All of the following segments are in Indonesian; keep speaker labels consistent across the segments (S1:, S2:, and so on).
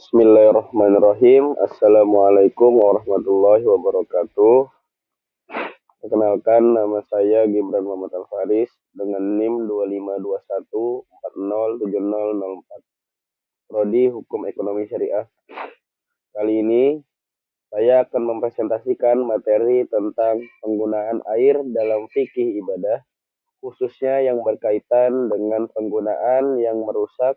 S1: Bismillahirrahmanirrahim. Assalamualaikum warahmatullahi wabarakatuh. Perkenalkan, nama saya Gibran Muhammad Al-Faris dengan NIM 2521407004. Prodi Hukum Ekonomi Syariah. Kali ini saya akan mempresentasikan materi tentang penggunaan air dalam fikih ibadah, khususnya yang berkaitan dengan penggunaan yang merusak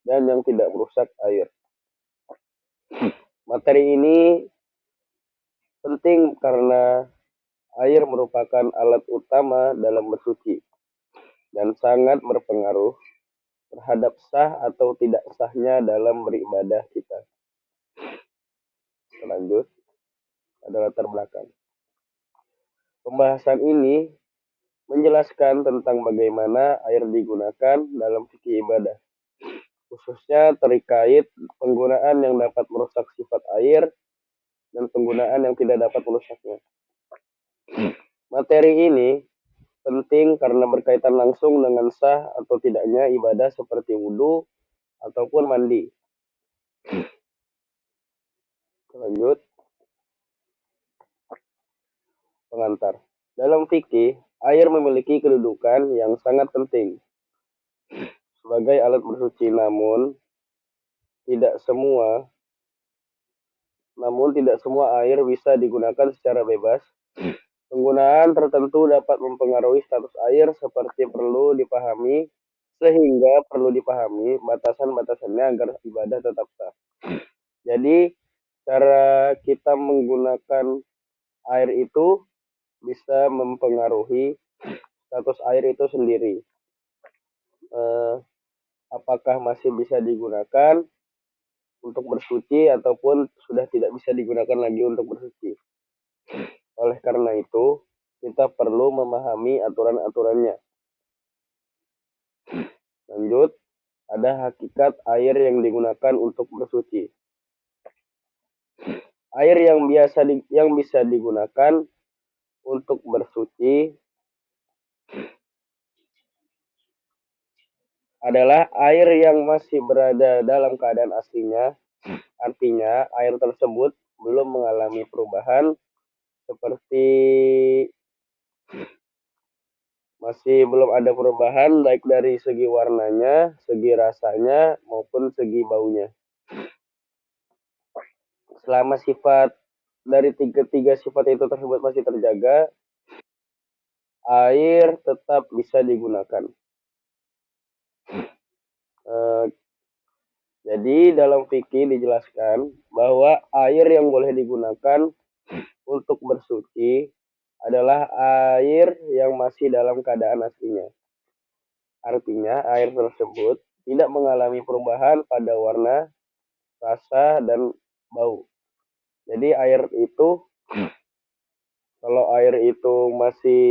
S1: dan yang tidak merusak air. Materi ini penting karena air merupakan alat utama dalam bersuci dan sangat berpengaruh terhadap sah atau tidak sahnya dalam beribadah kita. Lanjut, ada latar belakang. Pembahasan ini menjelaskan tentang bagaimana air digunakan dalam fikih ibadah, khususnya terkait penggunaan yang dapat merusak sifat air dan penggunaan yang tidak dapat merusaknya. Materi ini penting karena berkaitan langsung dengan sah atau tidaknya ibadah seperti wudhu ataupun mandi. Lanjut, pengantar. Dalam fikih, air memiliki kedudukan yang sangat penting sebagai alat bersuci, namun tidak semua air bisa digunakan secara bebas. Penggunaan tertentu dapat mempengaruhi status air sehingga perlu dipahami batasan-batasannya agar ibadah tetap sah. Jadi, cara kita menggunakan air itu bisa mempengaruhi status air itu sendiri. Apakah masih bisa digunakan untuk bersuci ataupun sudah tidak bisa digunakan lagi untuk bersuci. Oleh karena itu, kita perlu memahami aturan-aturannya. Lanjut, ada hakikat air yang digunakan untuk bersuci. Air yang bisa digunakan untuk bersuci adalah air yang masih berada dalam keadaan aslinya. Artinya, air tersebut belum mengalami perubahan seperti masih belum ada perubahan baik dari segi warnanya, segi rasanya, maupun segi baunya. Selama sifat dari tiga sifat itu tersebut masih terjaga, air tetap bisa digunakan. Jadi dalam fikih dijelaskan bahwa air yang boleh digunakan untuk bersuci adalah air yang masih dalam keadaan aslinya. Artinya air tersebut tidak mengalami perubahan pada warna, rasa, dan bau. Jadi kalau air itu masih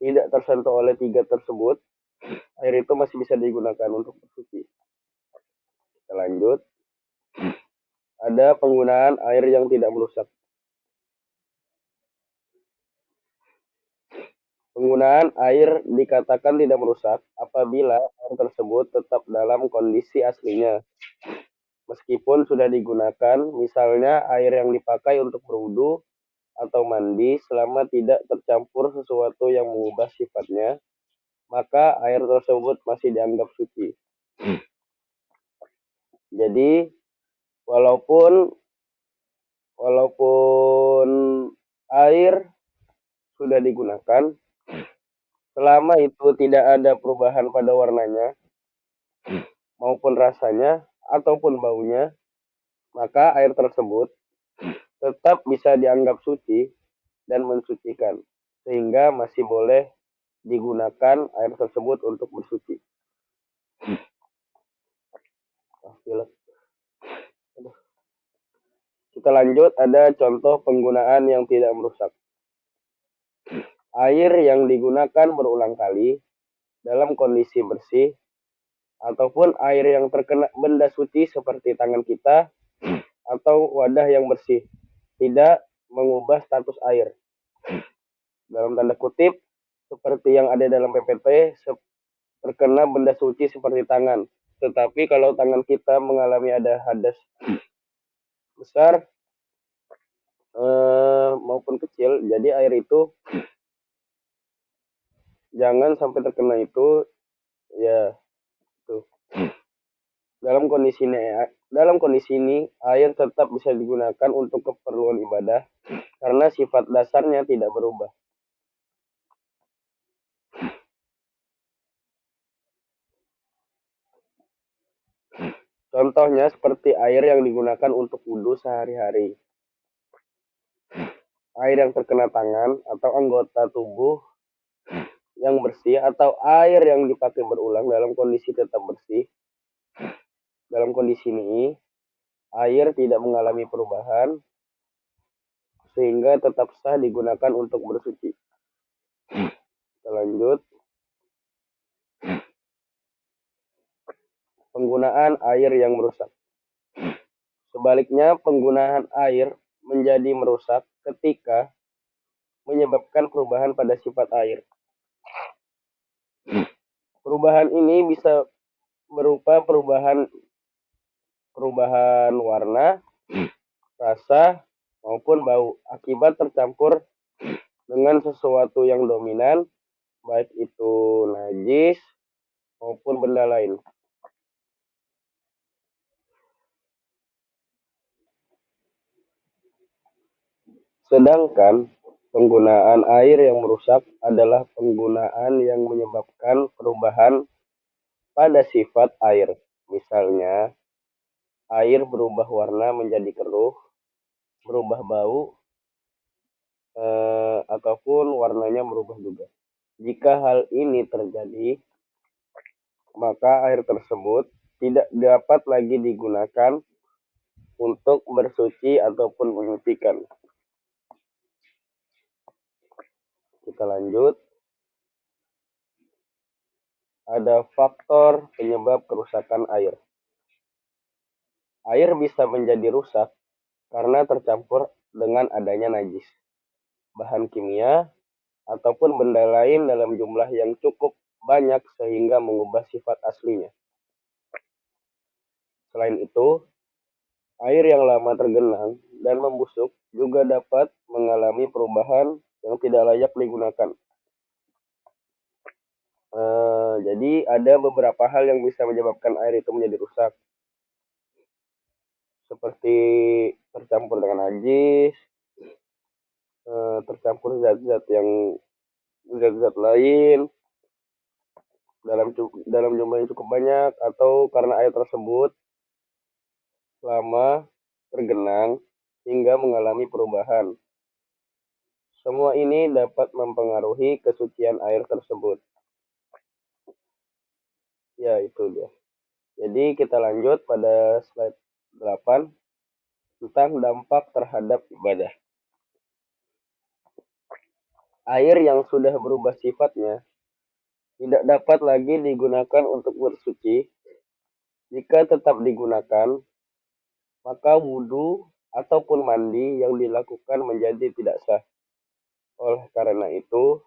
S1: tidak tersentuh oleh tiga tersebut, air itu masih bisa digunakan untuk bersuci. Kita lanjut. Ada penggunaan air yang tidak merusak. Penggunaan air dikatakan tidak merusak apabila air tersebut tetap dalam kondisi aslinya. Meskipun sudah digunakan, misalnya air yang dipakai untuk berwudu atau mandi, selama tidak tercampur sesuatu yang mengubah sifatnya, maka air tersebut masih dianggap suci. Jadi, walaupun air sudah digunakan, selama itu tidak ada perubahan pada warnanya maupun rasanya ataupun baunya, maka air tersebut tetap bisa dianggap suci dan mensucikan, sehingga masih boleh digunakan air tersebut untuk bersuci. Kita lanjut, ada contoh penggunaan yang tidak merusak. Air yang digunakan berulang kali dalam kondisi bersih ataupun air yang terkena benda suci seperti tangan kita atau wadah yang bersih tidak mengubah status air. Dalam tanda kutip, seperti yang ada dalam PPT, terkena benda suci seperti tangan Tetapi kalau tangan kita mengalami ada hadas besar maupun kecil, jadi air itu jangan sampai terkena itu, ya tuh. Dalam kondisi ini air tetap bisa digunakan untuk keperluan ibadah karena sifat dasarnya tidak berubah. Contohnya seperti air yang digunakan untuk wudhu sehari-hari. Air yang terkena tangan atau anggota tubuh yang bersih atau air yang dipakai berulang dalam kondisi tetap bersih. Dalam kondisi ini, air tidak mengalami perubahan sehingga tetap sah digunakan untuk bersuci. Kita lanjut. Penggunaan air yang merusak. Sebaliknya, penggunaan air menjadi merusak ketika menyebabkan perubahan pada sifat air. Perubahan ini bisa berupa perubahan warna, rasa, maupun bau akibat tercampur dengan sesuatu yang dominan, baik itu najis maupun benda lain. Sedangkan penggunaan air yang merusak adalah penggunaan yang menyebabkan perubahan pada sifat air. Misalnya, air berubah warna menjadi keruh, berubah bau, ataupun warnanya berubah juga. Jika hal ini terjadi, maka air tersebut tidak dapat lagi digunakan untuk bersuci ataupun menyucikan. Kita lanjut. Ada faktor penyebab kerusakan air. Air bisa menjadi rusak karena tercampur dengan adanya najis, bahan kimia, ataupun benda lain dalam jumlah yang cukup banyak sehingga mengubah sifat aslinya. Selain itu, air yang lama tergenang dan membusuk juga dapat mengalami perubahan yang tidak layak digunakan. Jadi ada beberapa hal yang bisa menyebabkan air itu menjadi rusak, seperti tercampur dengan najis, tercampur zat-zat lain dalam jumlah yang cukup banyak, atau karena air tersebut lama tergenang hingga mengalami perubahan. Semua ini dapat mempengaruhi kesucian air tersebut. Ya, itu dia. Jadi kita lanjut pada slide 8 tentang dampak terhadap ibadah. Air yang sudah berubah sifatnya tidak dapat lagi digunakan untuk bersuci. Jika tetap digunakan, maka wudhu ataupun mandi yang dilakukan menjadi tidak sah. Oleh karena itu,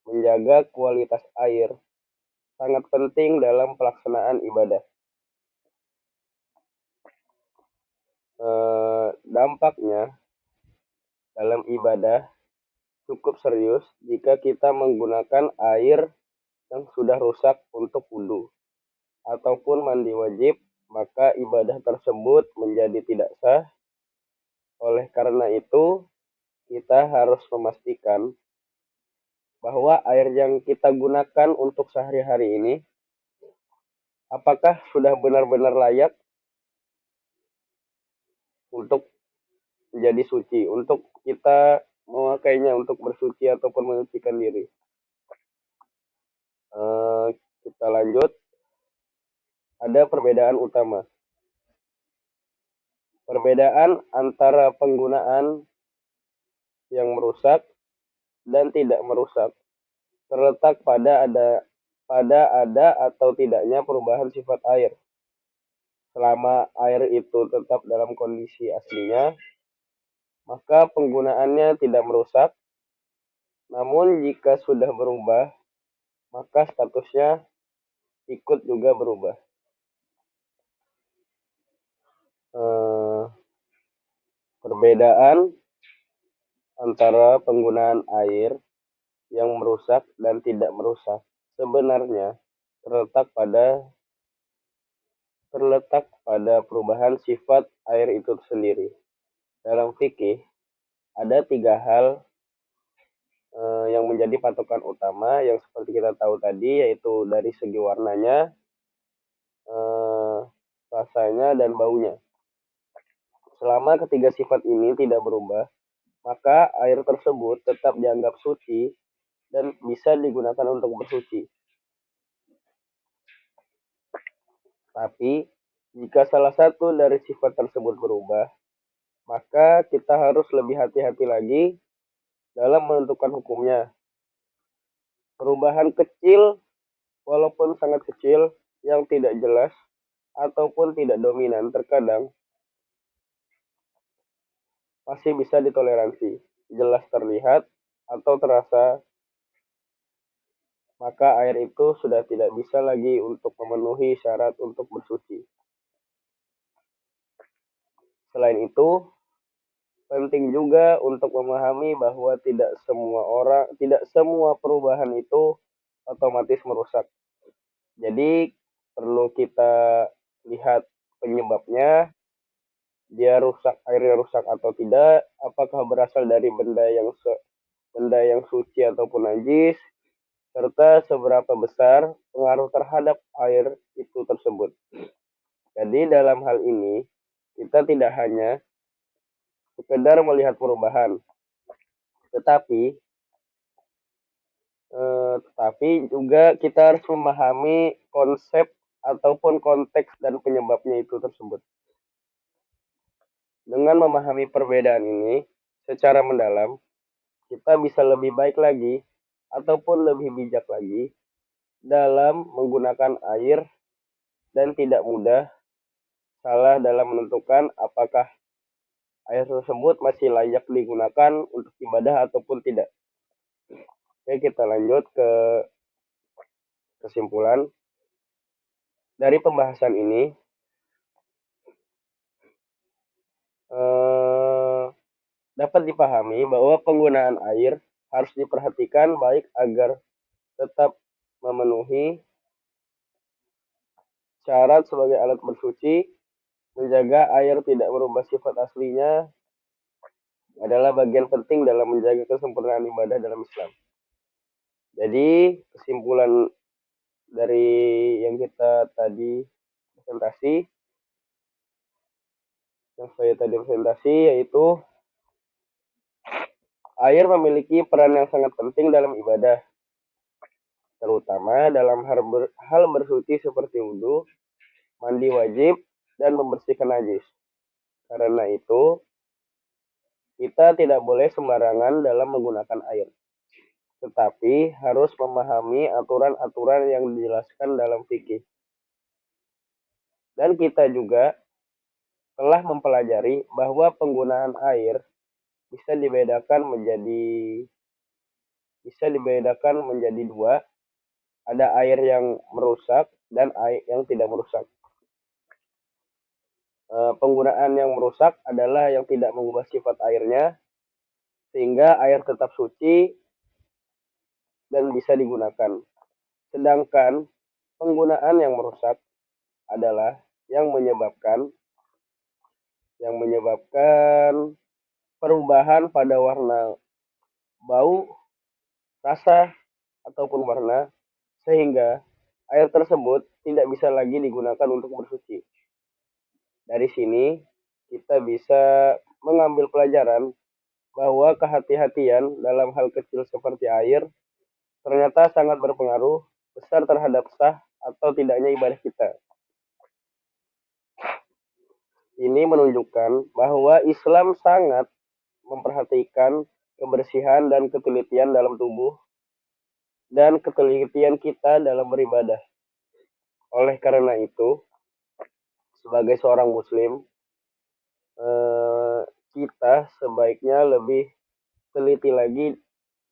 S1: menjaga kualitas air sangat penting dalam pelaksanaan ibadah. Dampaknya dalam ibadah cukup serius jika kita menggunakan air yang sudah rusak untuk wudhu ataupun mandi wajib, maka ibadah tersebut menjadi tidak sah. Oleh karena itu, kita harus memastikan bahwa air yang kita gunakan untuk sehari-hari ini apakah sudah benar-benar layak untuk menjadi suci, untuk kita memakainya untuk bersuci ataupun menyucikan diri. Kita lanjut. Ada perbedaan utama. Perbedaan antara penggunaan yang merusak dan tidak merusak terletak pada ada atau tidaknya perubahan sifat air. Selama air itu tetap dalam kondisi aslinya, maka penggunaannya tidak merusak. Namun jika sudah berubah, maka statusnya ikut juga berubah. eh, perbedaan antara penggunaan air yang merusak dan tidak merusak sebenarnya terletak pada perubahan sifat air itu sendiri. Dalam fikih ada tiga hal yang menjadi patokan utama yang seperti kita tahu tadi, yaitu dari segi warnanya, eh, rasanya, dan baunya. Selama ketiga sifat ini tidak berubah, maka air tersebut tetap dianggap suci dan bisa digunakan untuk bersuci. Tapi, jika salah satu dari sifat tersebut berubah, maka kita harus lebih hati-hati lagi dalam menentukan hukumnya. Perubahan kecil, walaupun sangat kecil, yang tidak jelas ataupun tidak dominan, terkadang masih bisa ditoleransi. Jelas terlihat atau terasa, maka air itu sudah tidak bisa lagi untuk memenuhi syarat untuk bersuci. Selain itu, penting juga untuk memahami bahwa tidak semua perubahan itu otomatis merusak. Jadi perlu kita lihat penyebabnya, airnya rusak atau tidak, apakah berasal dari benda yang suci ataupun najis, serta seberapa besar pengaruh terhadap air itu tersebut. Jadi dalam hal ini kita tidak hanya sekedar melihat perubahan, tetapi juga kita harus memahami konsep ataupun konteks dan penyebabnya itu tersebut. Dengan memahami perbedaan ini secara mendalam, kita bisa lebih baik lagi ataupun lebih bijak lagi dalam menggunakan air dan tidak mudah salah dalam menentukan apakah air tersebut masih layak digunakan untuk ibadah ataupun tidak. Oke, kita lanjut ke kesimpulan. Dari pembahasan ini, dapat dipahami bahwa penggunaan air harus diperhatikan baik agar tetap memenuhi syarat sebagai alat bersuci. Menjaga air tidak merubah sifat aslinya adalah bagian penting dalam menjaga kesempurnaan ibadah dalam Islam. Jadi kesimpulan dari yang kita tadi presentasi, yaitu air memiliki peran yang sangat penting dalam ibadah, terutama dalam hal bersuci seperti wudhu, mandi wajib, dan membersihkan najis. Karena itu, kita tidak boleh sembarangan dalam menggunakan air, tetapi harus memahami aturan-aturan yang dijelaskan dalam fikih. Dan kita juga telah mempelajari bahwa penggunaan air bisa dibedakan menjadi dua. Ada air yang merusak dan air yang tidak merusak. Penggunaan yang merusak adalah yang tidak mengubah sifat airnya, sehingga air tetap suci dan bisa digunakan. Sedangkan penggunaan yang merusak adalah yang menyebabkan perubahan pada warna, bau, rasa, ataupun warna, sehingga air tersebut tidak bisa lagi digunakan untuk bersuci. Dari sini kita bisa mengambil pelajaran bahwa kehati-hatian dalam hal kecil seperti air ternyata sangat berpengaruh besar terhadap sah atau tidaknya ibadah kita. Ini menunjukkan bahwa Islam sangat memperhatikan kebersihan dan ketelitian dalam tubuh dan ketelitian kita dalam beribadah. Oleh karena itu, sebagai seorang muslim, kita sebaiknya lebih teliti lagi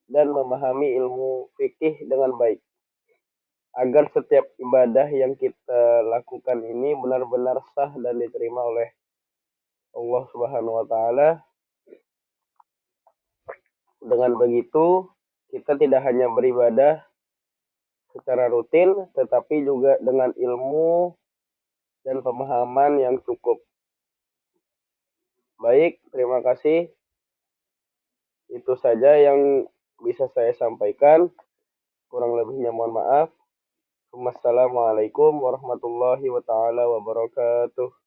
S1: dan memahami ilmu fikih dengan baik, agar setiap ibadah yang kita lakukan ini benar-benar sah dan diterima oleh Allah Subhanahu wa taala. Dengan begitu, kita tidak hanya beribadah secara rutin, tetapi juga dengan ilmu dan pemahaman yang cukup. Baik, terima kasih. Itu saja yang bisa saya sampaikan. Kurang lebihnya mohon maaf. Wassalamualaikum warahmatullahi wabarakatuh.